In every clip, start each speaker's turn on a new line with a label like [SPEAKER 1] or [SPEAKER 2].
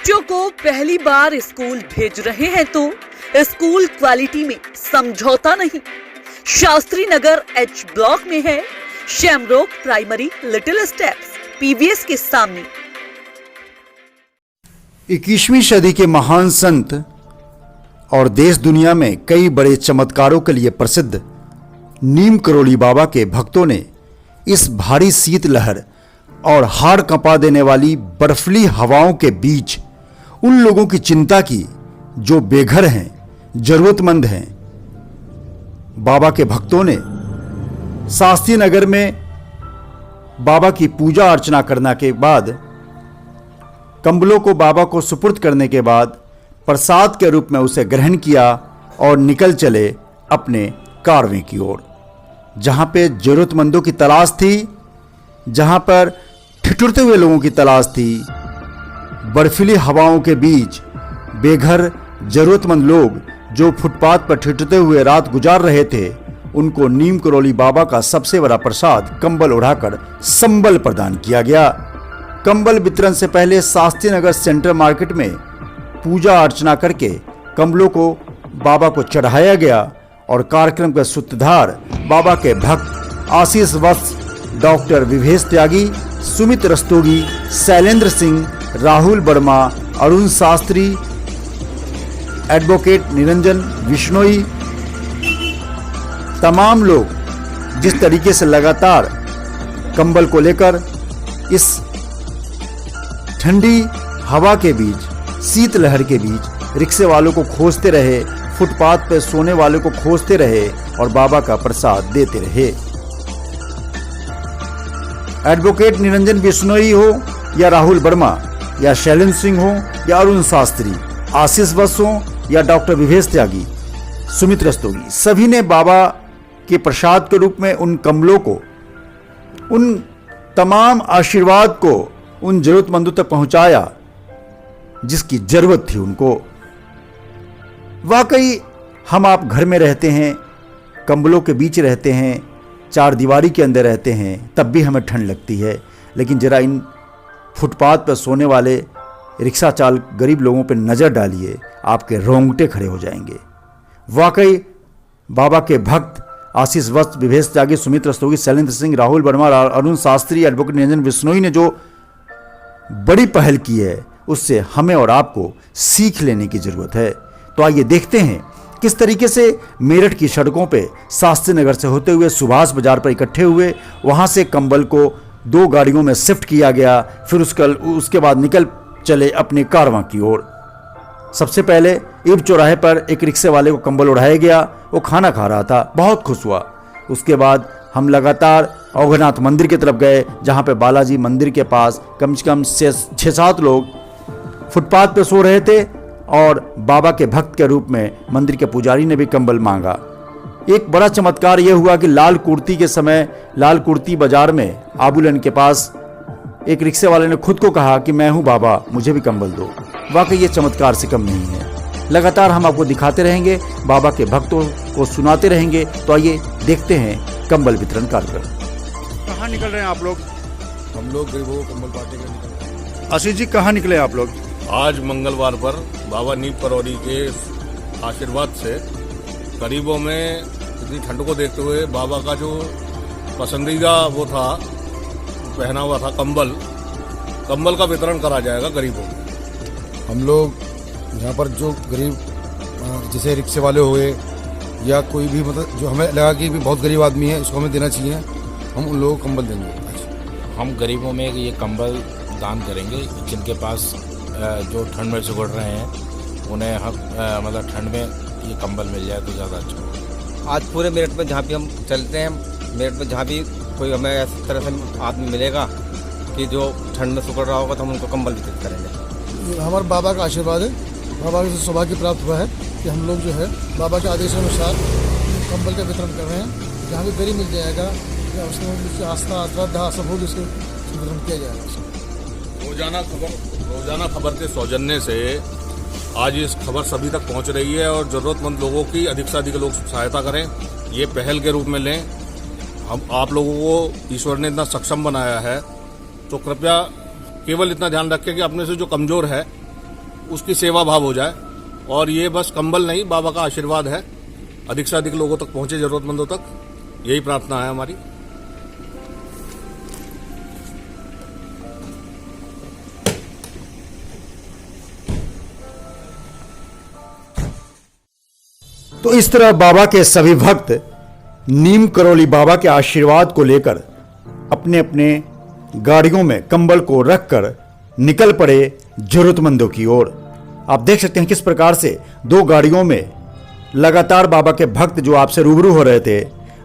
[SPEAKER 1] बच्चों को पहली बार स्कूल भेज रहे हैं तो स्कूल क्वालिटी में समझौता नहीं। शास्त्री नगर एच ब्लॉक में है शैमरोक प्राइमरी लिटिल स्टेप्स पीवीएस के सामने।
[SPEAKER 2] 21वीं सदी के महान संत और देश दुनिया में कई बड़े चमत्कारों के लिए प्रसिद्ध नीम करोली बाबा के भक्तों ने इस भारी शीतलहर और हाड़ कंपा देने वाली बर्फीली हवाओं के बीच उन लोगों की चिंता की जो बेघर हैं, जरूरतमंद हैं। बाबा के भक्तों ने शास्त्री नगर में बाबा की पूजा अर्चना करने के बाद, कंबलों को बाबा को सुपुर्द करने के बाद प्रसाद के रूप में उसे ग्रहण किया और निकल चले अपने कारवें की ओर। जहां पे जरूरतमंदों की तलाश थी, जहां पर ठिठुरते हुए लोगों की तलाश थी, बर्फीली हवाओं के बीच बेघर जरूरतमंद लोग जो फुटपाथ पर ठिठुरते हुए रात गुजार रहे थे, उनको नीम करोली बाबा का सबसे बड़ा प्रसाद कंबल उड़ाकर संबल प्रदान किया गया। कंबल वितरण से पहले शास्त्री नगर सेंट्रल मार्केट में पूजा अर्चना करके कंबलों को बाबा को चढ़ाया गया और कार्यक्रम के सूत्रधार बाबा के भक्त आशीष वत्स, डॉक्टर विभेश त्यागी, सुमित रस्तोगी, शैलेंद्र सिंह, राहुल वर्मा, अरुण शास्त्री, एडवोकेट निरंजन बिश्नोई, तमाम लोग जिस तरीके से लगातार कंबल को लेकर इस ठंडी हवा के बीच, शीतलहर के बीच रिक्शे वालों को खोजते रहे, फुटपाथ पर सोने वालों को खोजते रहे और बाबा का प्रसाद देते रहे। एडवोकेट निरंजन बिश्नोई हो या राहुल वर्मा या शैलेंद्र सिंह हो या अरुण शास्त्री, आशीष वत्स हो या डॉक्टर विभेश त्यागी, सुमित रस्तोगी, सभी ने बाबा के प्रसाद के रूप में उन कंबलों को, उन तमाम आशीर्वाद को उन जरूरतमंदों तक पहुंचाया जिसकी जरूरत थी उनको। वाकई हम आप घर में रहते हैं, कंबलों के बीच रहते हैं, चार दीवारी के अंदर रहते हैं, तब भी हमें ठंड लगती है। लेकिन जरा इन फुटपाथ पर सोने वाले रिक्शा चालक गरीब लोगों पर नज़र डालिए, आपके रोंगटे खड़े हो जाएंगे। वाकई बाबा के भक्त आशीष वत्स, विभेश त्यागी, सुमित रस्तोगी, शैलेंद्र सिंह, राहुल वर्मा, अरुण शास्त्री, एडवोकेट निरंजन बिश्नोई ने जो बड़ी पहल की है, उससे हमें और आपको सीख लेने की जरूरत है। तो आइए देखते हैं किस तरीके से मेरठ की सड़कों पे शास्त्री नगर से होते हुए सुभाष बाजार पर इकट्ठे हुए, वहां से कंबल को 2 गाड़ियों में शिफ्ट किया गया, फिर उसके बाद निकल चले अपने कारवां की ओर। सबसे पहले ईब चौराहे पर एक रिक्शे वाले को कंबल उड़ाया गया, वो खाना खा रहा था, बहुत खुश हुआ। उसके बाद हम लगातार औघनाथ मंदिर की तरफ गए, जहां पे बालाजी मंदिर के पास कम से कम 6-7 लोग फुटपाथ पर सो रहे थे और बाबा के भक्त के रूप में मंदिर के पुजारी ने भी कंबल मांगा। एक बड़ा चमत्कार यह हुआ कि लाल कुर्ती के समय लाल कुर्ती बाजार में आबूलन के पास एक रिक्शे वाले ने खुद को कहा कि मैं हूं बाबा, मुझे भी कंबल दो। वाकई ये चमत्कार से कम नहीं है। लगातार हम आपको दिखाते रहेंगे, बाबा के भक्तों को सुनाते रहेंगे। तो आइए देखते हैं कंबल वितरण कार्यक्रम। कहाँ निकल रहे हैं आप लोग?
[SPEAKER 3] हम लोग गरीबों को कंबल बांटेंगे निकल।
[SPEAKER 2] आशीष जी, कहाँ निकले आप लोग?
[SPEAKER 3] आज मंगलवार पर बाबा नीम करोली के आशीर्वाद से गरीबों में इतनी ठंड को देखते हुए बाबा का जो पसंदीदा वो था, पहना हुआ था कंबल का वितरण करा जाएगा गरीबों को।
[SPEAKER 4] हम लोग यहाँ पर जो गरीब जैसे रिक्शे वाले हुए या कोई भी, मतलब जो हमें लगा कि भी बहुत गरीब आदमी है, इसको हमें देना चाहिए, हम उन लोगों को कंबल देंगे।
[SPEAKER 5] हम गरीबों में ये कंबल दान करेंगे जिनके पास जो ठंड में सिकुड़ रहे हैं, उन्हें हम मतलब ठंड में ये कंबल मिल जाए तो ज़्यादा अच्छा होगा।
[SPEAKER 6] आज पूरे मेरठ में जहाँ भी हम चलते हैं, मेरठ में जहाँ भी कोई हमें इस तरह से आदमी मिलेगा कि जो ठंड में सिकुड़ रहा होगा, तो हम उनको कंबल वितरित करेंगे।
[SPEAKER 4] हमारे बाबा का आशीर्वाद है, बाबा से सौभाग्य प्राप्त हुआ है कि हम लोग जो है बाबा के आदेशानुसार कंबल का वितरण कर रहे हैं। जहाँ भी गरीब मिल जाएगा, उसमें आस्था श्रद्धा सब होगी, उसको वितरण किया जाएगा।
[SPEAKER 3] रोजाना खबर के सौजन्य से आज इस खबर सभी तक पहुंच रही है और जरूरतमंद लोगों की अधिक से अधिक लोग सहायता करें, ये पहल के रूप में लें। हम आप लोगों को ईश्वर ने इतना सक्षम बनाया है, तो कृपया केवल इतना ध्यान रखें कि अपने से जो कमजोर है उसकी सेवा भाव हो जाए। और ये बस कंबल नहीं, बाबा का आशीर्वाद है, अधिक से अधिक लोगों तक पहुंचे, जरूरतमंदों तक, यही प्रार्थना है हमारी।
[SPEAKER 2] तो इस तरह बाबा के सभी भक्त नीम करौली बाबा के आशीर्वाद को लेकर अपने अपने गाड़ियों में कंबल को रखकर निकल पड़े जरूरतमंदों की ओर। आप देख सकते हैं किस प्रकार से 2 गाड़ियों में लगातार बाबा के भक्त जो आपसे रूबरू हो रहे थे,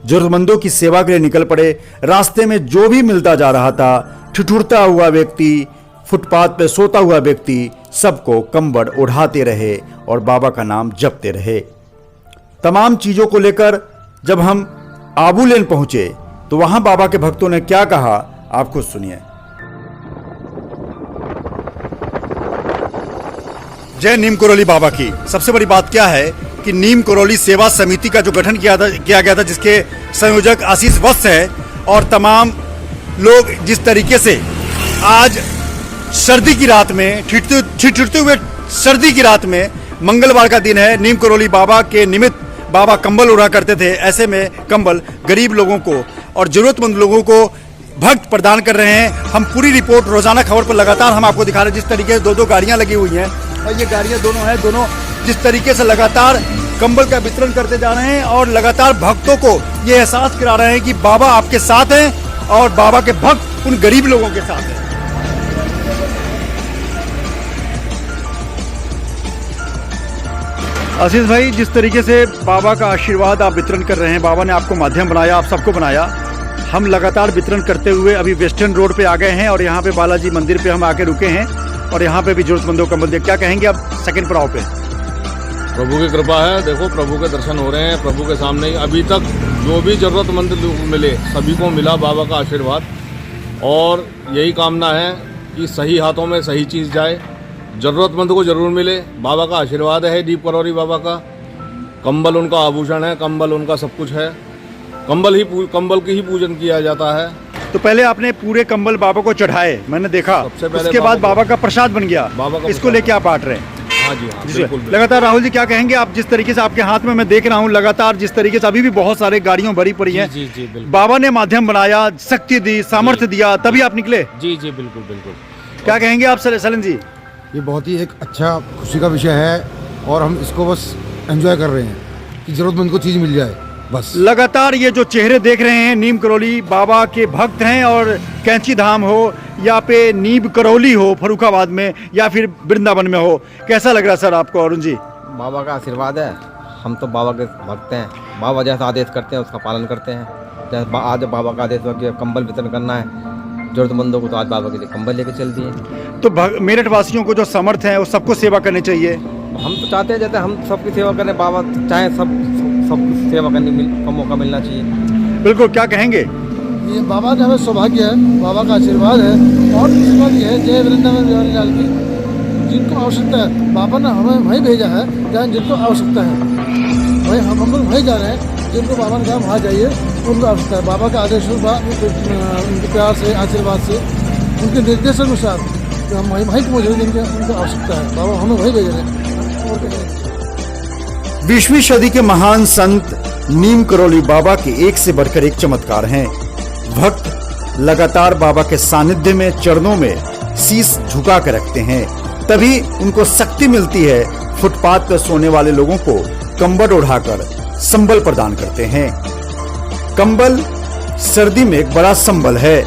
[SPEAKER 2] जरूरतमंदों की सेवा के लिए निकल पड़े। रास्ते में जो भी मिलता जा रहा था, ठिठुरता हुआ व्यक्ति, फुटपाथ पर सोता हुआ व्यक्ति, सबको कंबल उड़ाते रहे और बाबा का नाम जपते रहे। तमाम चीजों को लेकर जब हम आबू लेन पहुंचे तो वहां बाबा के भक्तों ने क्या कहा, आप खुद सुनिए। जय नीम करौली बाबा की। सबसे बड़ी बात क्या है कि नीम करौली सेवा समिति का जो गठन किया गया था, जिसके संयोजक आशीष वत्स है, और तमाम लोग जिस तरीके से आज सर्दी की रात में, ठिठुरते हुए सर्दी की रात में, मंगलवार का दिन है, नीम करौली बाबा के निमित्त बाबा कंबल उड़ा करते थे। ऐसे में कंबल गरीब लोगों को और जरूरतमंद लोगों को भक्त प्रदान कर रहे हैं। हम पूरी रिपोर्ट रोजाना खबर पर लगातार हम आपको दिखा रहे हैं। जिस तरीके से 2 गाड़ियां लगी हुई हैं, और ये गाड़ियां दोनों हैं, दोनों जिस तरीके से लगातार कंबल का वितरण करते जा रहे हैं और लगातार भक्तों को ये एहसास करा रहे हैं कि बाबा आपके साथ हैं और बाबा के भक्त उन गरीब लोगों के साथ हैं। आशीष भाई, जिस तरीके से बाबा का आशीर्वाद आप वितरण कर रहे हैं, बाबा ने आपको माध्यम बनाया, आप सबको बनाया। हम लगातार वितरण करते हुए अभी वेस्टर्न रोड पे आ गए हैं और यहाँ पे बालाजी मंदिर पे हम आके रुके हैं और यहाँ पे भी जरूरतमंदों को कंबल दिया। क्या कहेंगे आप सेकंड पड़ाव पे?
[SPEAKER 3] प्रभु की कृपा है, देखो प्रभु के दर्शन हो रहे हैं। प्रभु के सामने ही अभी तक जो भी जरूरतमंद लोग मिले, सभी को मिला बाबा का आशीर्वाद। और यही कामना है कि सही हाथों में सही चीज़ जाए, जरूरतमंद को जरूर मिले। बाबा का आशीर्वाद है नीम करौली बाबा का। कंबल उनका आभूषण है, कंबल उनका सब कुछ है। कंबल की ही पूजन किया जाता है।
[SPEAKER 2] तो पहले आपने पूरे कंबल बाबा को चढ़ाए, मैंने देखा,
[SPEAKER 3] सबसे पहले
[SPEAKER 2] उसके बाद बाबा का प्रसाद बन गया।
[SPEAKER 3] बाबा का
[SPEAKER 2] इसको लेके आप बांट रहे हैं?
[SPEAKER 3] हाँ जी, हाँ, बिल्कुल।
[SPEAKER 2] लगातार राहुल जी क्या कहेंगे आप? जिस तरीके से आपके हाथ में मैं देख रहा हूँ लगातार, जिस तरीके से अभी भी बहुत सारे गाड़ियों भरी पड़ी हैं,
[SPEAKER 5] जी जी बिल्कुल।
[SPEAKER 2] बाबा ने माध्यम बनाया, शक्ति दी, सामर्थ्य दिया, तभी आप निकले।
[SPEAKER 5] जी जी बिल्कुल बिल्कुल।
[SPEAKER 2] क्या कहेंगे आप सलन जी?
[SPEAKER 7] ये बहुत ही एक अच्छा खुशी का विषय है और हम इसको बस एंजॉय कर रहे हैं कि जरूरतमंद को चीज़ मिल जाए बस।
[SPEAKER 2] लगातार ये जो चेहरे देख रहे हैं, नीम करौली बाबा के भक्त हैं, और कैंची धाम हो या पे नीम करौली हो फर्रुखाबाद में या फिर वृंदावन में हो, कैसा लग रहा है सर आपको अरुण जी?
[SPEAKER 6] बाबा का आशीर्वाद है, हम तो बाबा के भक्त हैं। बाबा जैसा आदेश करते हैं उसका पालन करते हैं। जैसे आज बाबा का आदेश हुआ कि कंबल वितरण करना है जरूरतमंदों को, तो आज बाबा के लिए कंबल लेके चल दिए।
[SPEAKER 2] तो मेरठ वासियों को जो समर्थ है वो सबको सेवा करनी चाहिए।
[SPEAKER 6] हम तो चाहते हैं जैसे हम सबकी सेवा करें, बाबा चाहे सब सेवा करने का मौका मिलना चाहिए।
[SPEAKER 2] बिल्कुल। क्या कहेंगे?
[SPEAKER 4] ये बाबा का हमें सौभाग्य है, बाबा का आशीर्वाद है। और दूसरी बात यह है, जय वृंदावन बिहारी लाल की, जिनको आवश्यकता है बाबा ने हमें वहीं भेजा है जहाँ जिनको आवश्यकता है। वहीं हम लोग वहीं जा रहे हैं जिनको बाबा ने कहा वहाँ जाइए, उनको आवश्यकता है। बाबा का आदेश उनके प्यार से, आशीर्वाद से, उनके निर्देशानुसार हम वहीं मौजूद, उनको आवश्यकता है। बाबा हमें वहीं भेज रहे हैं।
[SPEAKER 2] 20वीं सदी के महान संत नीम करौली बाबा के एक से बढ़कर एक चमत्कार हैं। भक्त लगातार बाबा के सानिध्य में, चरणों में शीश झुका कर रखते हैं, तभी उनको शक्ति मिलती है। फुटपाथ पर सोने वाले लोगों को कंबल उड़ाकर संबल प्रदान करते हैं। कंबल सर्दी में एक बड़ा संबल है।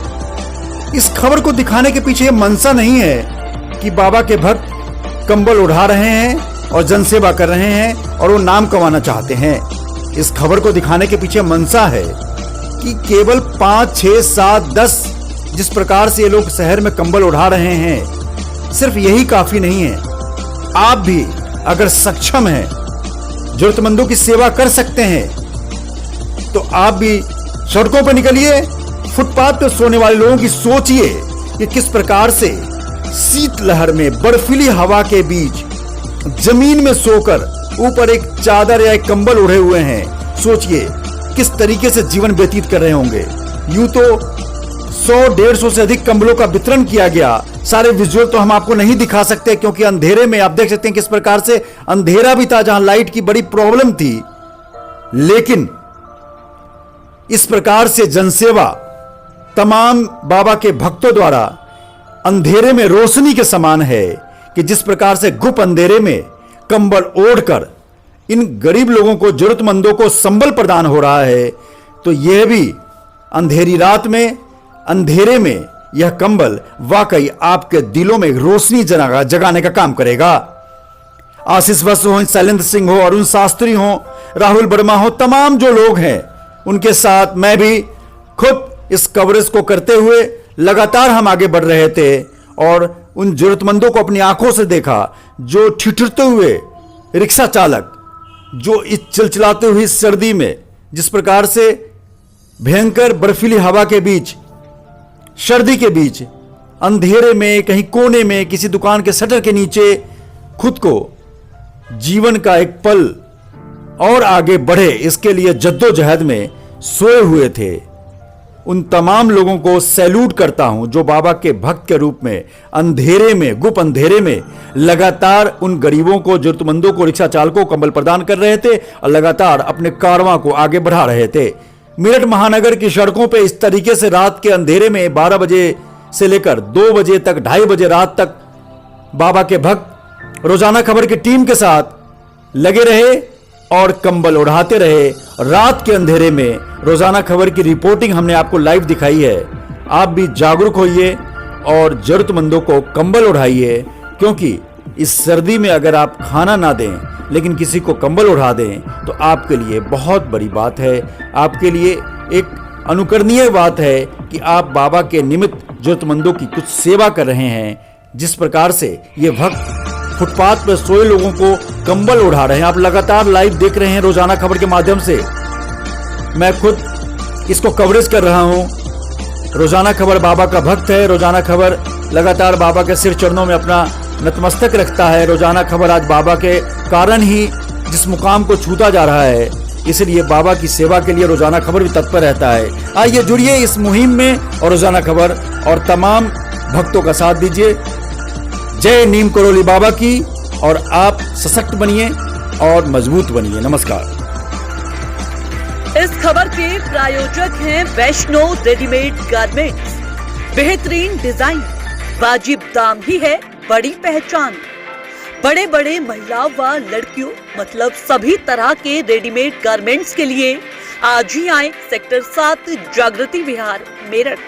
[SPEAKER 2] इस खबर को दिखाने के पीछे मंशा नहीं है कि बाबा के भक्त कंबल उड़ा रहे हैं और जनसेवा कर रहे हैं और वो नाम कमाना चाहते हैं। इस खबर को दिखाने के पीछे मंशा है कि केवल 5, 6, 7, 10 जिस प्रकार से ये लोग शहर में कंबल उड़ा रहे हैं, सिर्फ यही काफी नहीं है। आप भी अगर सक्षम हैं, जरूरतमंदों की सेवा कर सकते हैं, तो आप भी सड़कों पर निकलिए। फुटपाथ पर सोने वाले लोगों की सोचिए कि किस प्रकार से शीतलहर में, बर्फीली हवा के बीच जमीन में सोकर ऊपर एक चादर या एक कंबल उड़े हुए हैं। सोचिए किस तरीके से जीवन व्यतीत कर रहे होंगे। यूं तो 100-150 से अधिक कंबलों का वितरण किया गया। सारे विजुअल तो हम आपको नहीं दिखा सकते क्योंकि अंधेरे में आप देख सकते हैं किस प्रकार से अंधेरा भी था, जहां लाइट की बड़ी प्रॉब्लम थी। लेकिन इस प्रकार से जनसेवा तमाम बाबा के भक्तों द्वारा अंधेरे में रोशनी के समान है कि जिस प्रकार से गुप अंधेरे में कंबल ओढ़कर इन गरीब लोगों को, जरूरतमंदों को संबल प्रदान हो रहा है, तो यह भी अंधेरी रात में, अंधेरे में यह कंबल वाकई आपके दिलों में रोशनी जगाने का काम करेगा। आशीष वसु हो, शैलेंद्र सिंह हो, अरुण शास्त्री हो, राहुल वर्मा हो, तमाम जो लोग हैं उनके साथ मैं भी खुद इस कवरेज को करते हुए लगातार हम आगे बढ़ रहे थे और उन जरूरतमंदों को अपनी आंखों से देखा, जो ठिठुरते हुए रिक्शा चालक, जो इस चिलचिलाते हुई सर्दी में जिस प्रकार से भयंकर बर्फीली हवा के बीच, सर्दी के बीच, अंधेरे में कहीं कोने में किसी दुकान के शटर के नीचे खुद को जीवन का एक पल और आगे बढ़े इसके लिए जद्दोजहद में सोए हुए थे। उन तमाम लोगों को सैल्यूट करता हूं जो बाबा के भक्त के रूप में अंधेरे में, गुप अंधेरे में लगातार उन गरीबों को, जरूरतमंदों को, रिक्शा चालकों को कंबल प्रदान कर रहे थे और लगातार अपने कारवां को आगे बढ़ा रहे थे। मेरठ महानगर की सड़कों पे इस तरीके से रात के अंधेरे में 12 बजे से लेकर 2 बजे तक, 2:30 बजे रात तक बाबा के भक्त रोजाना खबर की टीम के साथ लगे रहे और कंबल उड़ाते रहे। रात के अंधेरे में रोजाना खबर की रिपोर्टिंग हमने आपको लाइव दिखाई है। आप भी जागरूक होइए और जरूरतमंदों को कंबल उड़ाइए, क्योंकि इस सर्दी में अगर आप खाना ना दें लेकिन किसी को कंबल उड़ा दें तो आपके लिए बहुत बड़ी बात है, आपके लिए एक अनुकरणीय बात है कि आप बाबा के निमित्त जरूरतमंदों की कुछ सेवा कर रहे हैं। जिस प्रकार से ये भक्त फुटपाथ पर सोए लोगों को कंबल उड़ा रहे हैं, आप लगातार लाइव देख रहे हैं रोजाना खबर के माध्यम से। मैं खुद इसको कवरेज कर रहा हूं। रोजाना खबर बाबा का भक्त है, रोजाना खबर लगातार बाबा के सिर चरणों में अपना नतमस्तक रखता है। रोजाना खबर आज बाबा के कारण ही जिस मुकाम को छूता जा रहा है, इसलिए बाबा की सेवा के लिए रोजाना खबर भी तत्पर रहता है। आइए जुड़िए इस मुहिम में और रोजाना खबर और तमाम भक्तों का साथ दीजिए। जय नीम करोली बाबा की, और आप सशक्त बनिए और मजबूत बनिए। नमस्कार।
[SPEAKER 1] इस खबर के प्रायोजक हैं वैष्णो रेडीमेड गारमेंट्स। बेहतरीन डिजाइन, वाजिब दाम ही है बड़ी पहचान। बड़े बड़े महिलाओं व लड़कियों मतलब सभी तरह के रेडीमेड गारमेंट्स के लिए आज ही आए सेक्टर 7 जागृति विहार मेरठ।